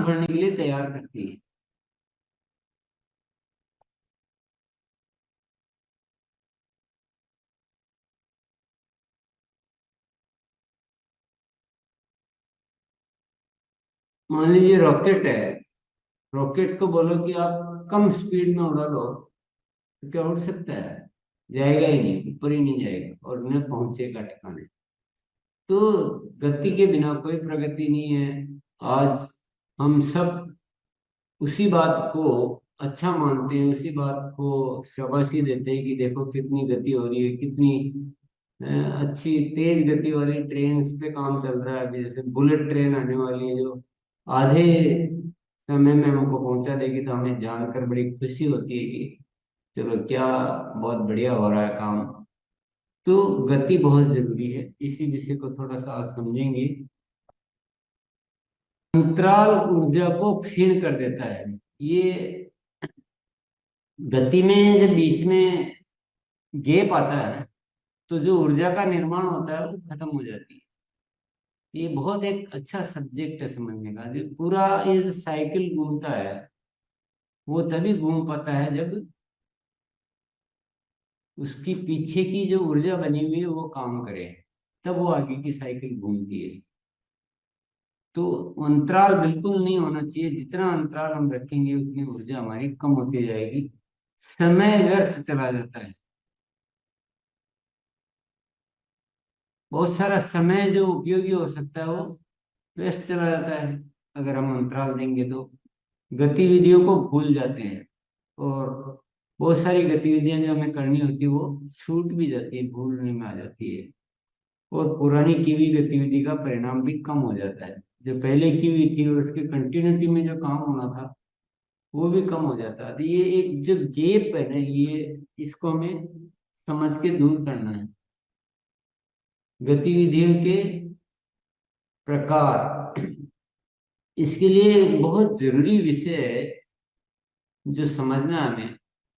भरने के लिए तैयार करती है। मान लीजिए रॉकेट है, रॉकेट को बोलो कि आप कम स्पीड में उड़ा लो, तो क्या उड़ सकता है? जाएगा ही नहीं, ऊपर ही नहीं जाएगा और न पहुंचेगा ठिकाने। तो गति के बिना कोई प्रगति नहीं है। आज हम सब उसी बात को अच्छा मानते हैं, उसी बात को शाबाशी देते हैं कि देखो कितनी गति हो रही है, कितनी अ, अच्छी तेज गति वाली ट्रेन पे काम चल रहा है। अभी जैसे बुलेट ट्रेन आने वाली है जो आधे समय में हमको पहुंचा देगी, तो हमें जानकर बड़ी खुशी होती है कि चलो क्या बहुत बढ़िया हो रहा है काम। तो गति बहुत जरूरी है, इसी विषय को थोड़ा सा आज समझेंगे। अंतराल ऊर्जा को क्षीण कर देता है। ये गति में जब बीच में गैप आता है, तो जो ऊर्जा का निर्माण होता है वो खत्म हो जाती है। ये बहुत एक अच्छा सब्जेक्ट है समझने का। जो पूरा ये जो साइकिल घूमता है, वो तभी घूम पाता है जब उसकी पीछे की जो ऊर्जा बनी हुई है वो काम करे, तब वो आगे की साइकिल घूमती है। तो अंतराल बिल्कुल नहीं होना चाहिए। जितना अंतराल हम रखेंगे उतनी ऊर्जा हमारी कम होती जाएगी, समय व्यर्थ चला जाता है। बहुत सारा समय जो उपयोगी हो सकता है वो व्यस्त चला जाता है अगर हम अंतराल देंगे तो। गतिविधियों को भूल जाते हैं, और बहुत सारी गतिविधियां जो हमें करनी होती है वो छूट भी जाती है, भूलने में आ जाती है। और पुरानी की हुई गतिविधि का परिणाम भी कम हो जाता है। जो पहले की हुई थी और उसके कंटिन्यूटी में जो काम होना था वो भी कम हो जाता है। तो ये एक जो गैप है ना, ये इसको हमें समझ के दूर करना है। गतिविधियों के प्रकार, इसके लिए एक बहुत जरूरी विषय है जो समझना हमें।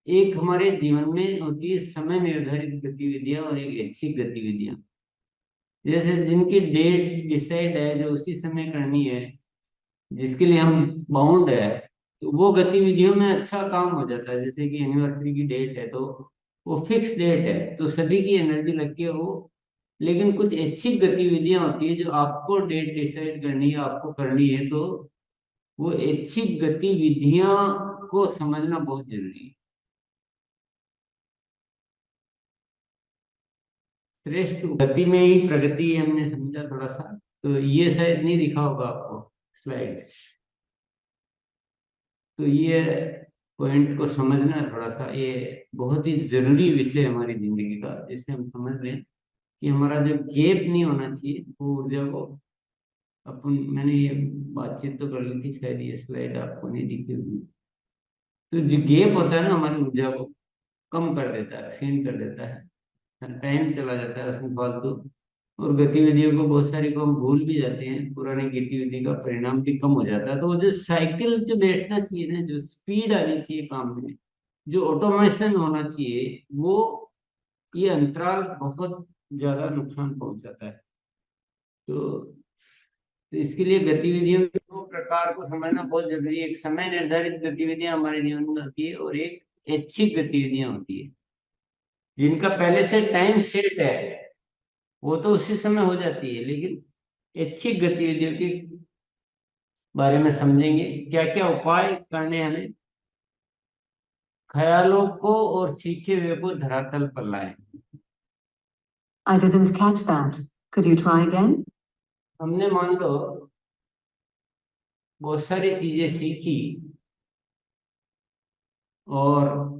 एक हमारे जीवन में होती है समय निर्धारित गतिविधियां और एक ऐच्छिक गतिविधियां। जैसे जिनकी डेट डिसाइड है, जो उसी समय करनी है, जिसके लिए हम बाउंड है, तो वो गतिविधियों में अच्छा काम हो जाता है। जैसे कि एनिवर्सरी की डेट है तो वो फिक्स डेट है, तो सभी की एनर्जी लगती है वो। लेकिन कुछ ऐच्छिक गतिविधियां होती है जो आपको डेट डिसाइड करनी है, आपको करनी है, तो वो ऐच्छिक गतिविधियां को समझना बहुत जरूरी है। श्रेष्ठ गति में ही प्रगति है, हमने समझा थोड़ा सा। तो ये शायद नहीं दिखा होगा आपको स्लाइड। तो ये पॉइंट को समझना थोड़ा सा, ये बहुत ही जरूरी विषय है हमारी जिंदगी का, जिससे हम समझ लें कि हमारा जो गैप नहीं होना चाहिए वो ऊर्जा को अपन। मैंने ये बातचीत तो कर ली थी, शायद ये स्लाइड आपको नहीं दिखी होगी। तो जो गैप होता है ना, हमारी ऊर्जा को कम कर देता है, क्षीण कर देता है। टाइम चला जाता है उसमें फालतू, और गतिविधियों को बहुत सारी को हम भूल भी जाते हैं। पुरानी गतिविधि का परिणाम भी कम हो जाता है। तो वो जो साइकिल जो बैठना चाहिए ना, जो स्पीड आनी चाहिए काम में, जो ऑटोमेशन होना चाहिए, वो ये अंतराल बहुत ज्यादा नुकसान पहुंचाता है। तो इसके लिए गतिविधियों के दो प्रकार को समझना बहुत जरूरी है। एक समय निर्धारित गतिविधियां हमारे जीवन में होती है, और एक ऐच्छिक गतिविधियां होती है जिनका पहले से टाइम सेट है, वो तो उसी समय हो जाती है। लेकिन ऐच्छिक गतिविधियों के बारे में समझेंगे, क्या क्या उपाय करने हैं हमें ख्यालों को और सीखे हुए को धरातल पर लाएं। I didn't catch that. Could you try again? हमने मान लो बहुत सारी चीजें सीखी, और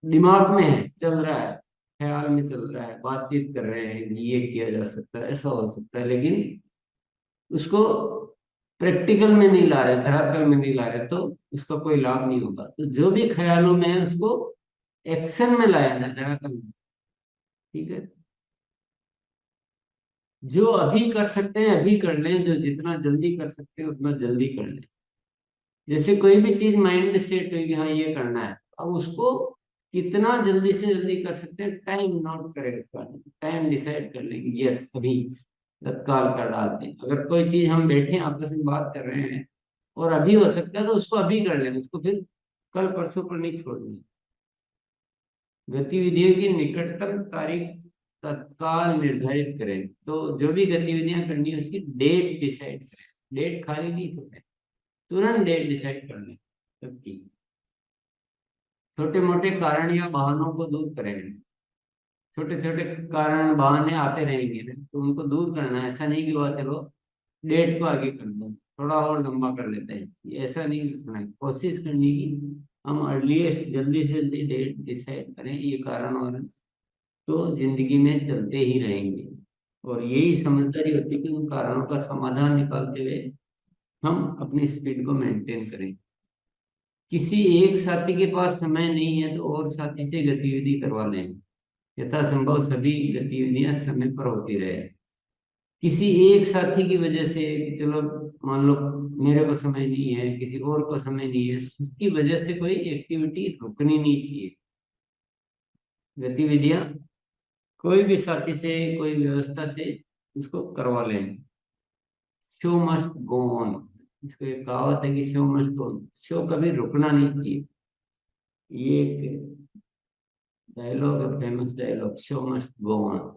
दिमाग में है, चल रहा है, ख्याल में चल रहा है, बातचीत कर रहे हैं कि ये किया जा सकता है, ऐसा हो सकता है, लेकिन उसको प्रैक्टिकल में नहीं ला रहे, धरातल में नहीं ला रहे, तो उसका कोई लाभ नहीं होगा। तो जो भी ख्यालों में है उसको एक्शन में लाया जाए, धरातल में। ठीक है, जो अभी कर सकते हैं अभी कर लें, जो जितना जल्दी कर सकते हैं उतना जल्दी कर लें। जैसे कोई भी चीज माइंड में सेट हुई कि हाँ ये करना है, अब उसको कितना जल्दी से जल्दी कर सकते हैं, टाइम नोट करें, टाइम डिसाइड कर लेंगे, यस अभी। तत्काल कर डालते हैं। अगर कोई चीज हम बैठे आपस में बात कर रहे हैं और अभी हो सकता है तो उसको अभी कर लें, उसको फिर कल परसों पर नहीं छोड़नी। गतिविधियों की निकटतम तारीख तत्काल निर्धारित करें। तो जो भी गतिविधियां करनी है उसकी डेट डिसाइड करें। डेट खाली नहीं छोड़े, तुरंत डेट डिसाइड कर लें सबकी। छोटे मोटे कारण या बहानों को दूर करें। छोटे छोटे कारण बहाने आते रहेंगे ना, तो उनको दूर करना है। ऐसा नहीं कि वह चलो डेट को आगे कर दो, थोड़ा और लंबा कर लेते हैं, ये ऐसा नहीं रखना है। कोशिश करनी की हम अर्लीस्ट जल्दी से जल्दी डेट डिसाइड करें। ये कारण और तो जिंदगी में चलते ही रहेंगे, और यही समझदारी होती है कि उन कारणों का समाधान निकालते हुए हम अपनी स्पीड को मेंटेन करें। किसी एक साथी के पास समय नहीं है तो और साथी से गतिविधि करवा लें। यथासंभव सभी गतिविधियां समय पर होती रहे। किसी एक साथी की वजह से कि चलो मान लो मेरे को समय नहीं है, किसी और को समय नहीं है, उसकी वजह से कोई एक्टिविटी रुकनी नहीं चाहिए। गतिविधियां कोई भी साथी से, कोई व्यवस्था से उसको करवा लें। Show must go on. इसको एक कहावत है कि show must go on, show कभी रुकना नहीं चाहिए। ये एक डायलॉग है, famous dialogue, show must go on.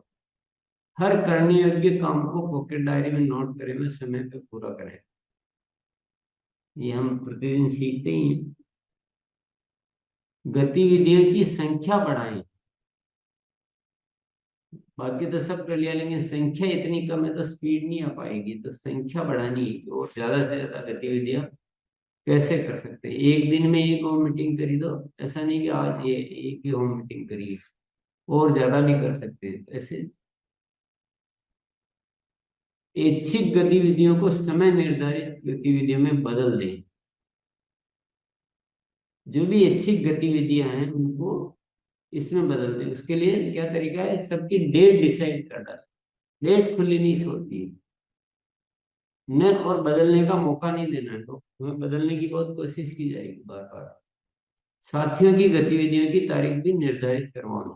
हर करने योग्य काम को पॉकेट डायरी में नोट करें, में समय पे पूरा करें। ये हम प्रतिदिन सीखते ही हैं। गतिविधियों की संख्या बढ़ाएं। बाकी तो सब कर लिया, लेकिन संख्या इतनी कम है तो स्पीड नहीं आ पाएगी। तो संख्या बढ़ानी है, और ज्यादा से ज्यादा गतिविधियां कैसे कर सकते हैं। एक दिन में एक होम मीटिंग करी दो, ऐसा नहीं कि आज ये एक ही होम मीटिंग करी, और ज्यादा भी कर सकते हैं। ऐसे ऐच्छिक गतिविधियों को समय निर्धारित गतिविधियों में बदल दें। जो भी ऐच्छिक गतिविधियां हैं उनको इसमें बदल दें। उसके लिए क्या तरीका है, सबकी डेट डिसाइड कर डालें। डेट खुली नहीं छोड़ती न, और बदलने का मौका नहीं देना है। तो हमें बदलने की बहुत कोशिश की जाएगी बार बार। साथियों की गतिविधियों की तारीख भी निर्धारित करवाना।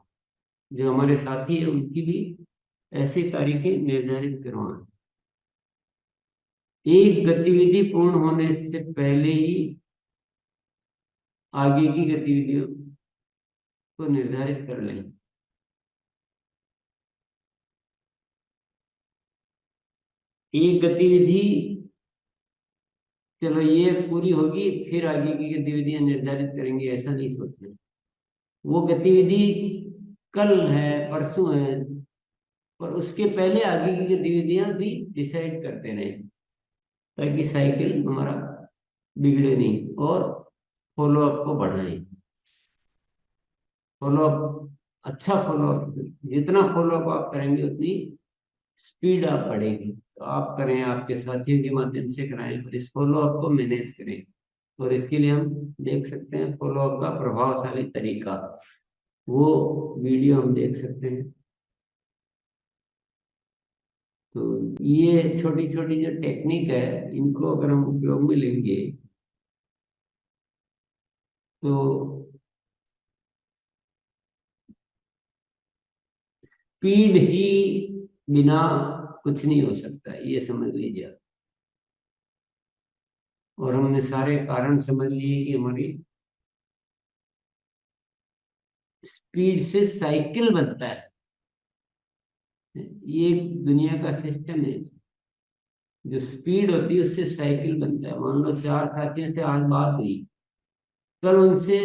जो हमारे साथी है उनकी भी ऐसी तारीखें निर्धारित करवाना। एक गतिविधि पूर्ण होने से पहले ही आगे की गतिविधियों को निर्धारित कर लें। एक गतिविधि चलो ये पूरी होगी फिर आगे की गतिविधियां निर्धारित करेंगे, ऐसा नहीं सोचना। वो गतिविधि कल है, परसों है, पर उसके पहले आगे की गतिविधियां भी डिसाइड करते रहें, ताकि साइकिल हमारा बिगड़े नहीं। और फॉलो अप को बढ़ाएं। फॉलो अप, अच्छा फॉलो अप, जितना फॉलो अप आप करेंगे उतनी स्पीड आप बढ़ेगी। तो आप करें, आपके साथियों के माध्यम से कराएं, और इस फॉलो अप को मैनेज करें। और इसके लिए हम देख सकते हैं फॉलो अप का प्रभावशाली तरीका, वो वीडियो हम देख सकते हैं। तो ये छोटी छोटी जो टेक्निक है, इनको अगर हम उपयोग में लेंगे तो स्पीड ही बिना कुछ नहीं हो सकता, ये समझ लीजिए आप। और हमने सारे कारण समझ लिए कि हमारी स्पीड से साइकिल बनता है। ये एक दुनिया का सिस्टम है। जो स्पीड होती है उससे साइकिल बनता है। मान लो चार साथियों से आज बात हुई, कल उनसे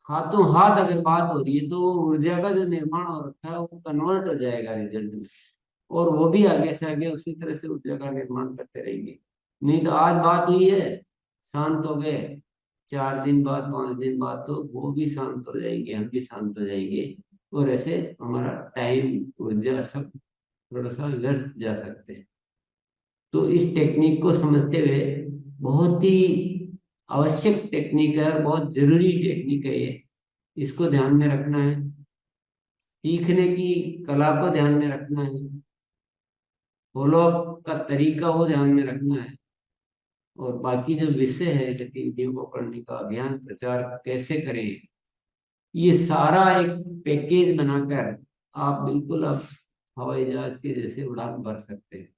हाथों हाथ अगर बात हो रही है, तो वो ऊर्जा का जो निर्माण हो रखा है वो कन्वर्ट हो जाएगा रिजल्ट में, और वो भी आगे से आगे उसी तरह से ऊर्जा का निर्माण करते रहेंगे। नहीं तो आज बात हुई है, शांत हो गए, 4 दिन बाद 5 दिन बाद तो वो भी शांत हो जाएंगे, हम भी शांत हो जाएंगे, और ऐसे हमारा टाइम, ऊर्जा सब थोड़ा सा व्यर्थ जा सकते हैं। तो इस टेक्निक को समझते हुए, बहुत ही आवश्यक टेक्निक है और बहुत जरूरी टेक्निक है ये, इसको ध्यान में रखना है। सीखने की कला को ध्यान में रखना है। फॉलो अप का तरीका वो ध्यान में रखना है। और बाकी जो विषय है गतिविधियों को करने का, अभियान प्रचार कैसे करें, ये सारा एक पैकेज बनाकर आप बिल्कुल अब हवाई जहाज के जैसे उड़ान भर सकते हैं।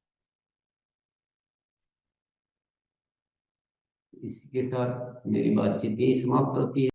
इसके साथ मेरी बातचीत यही समाप्त होती है।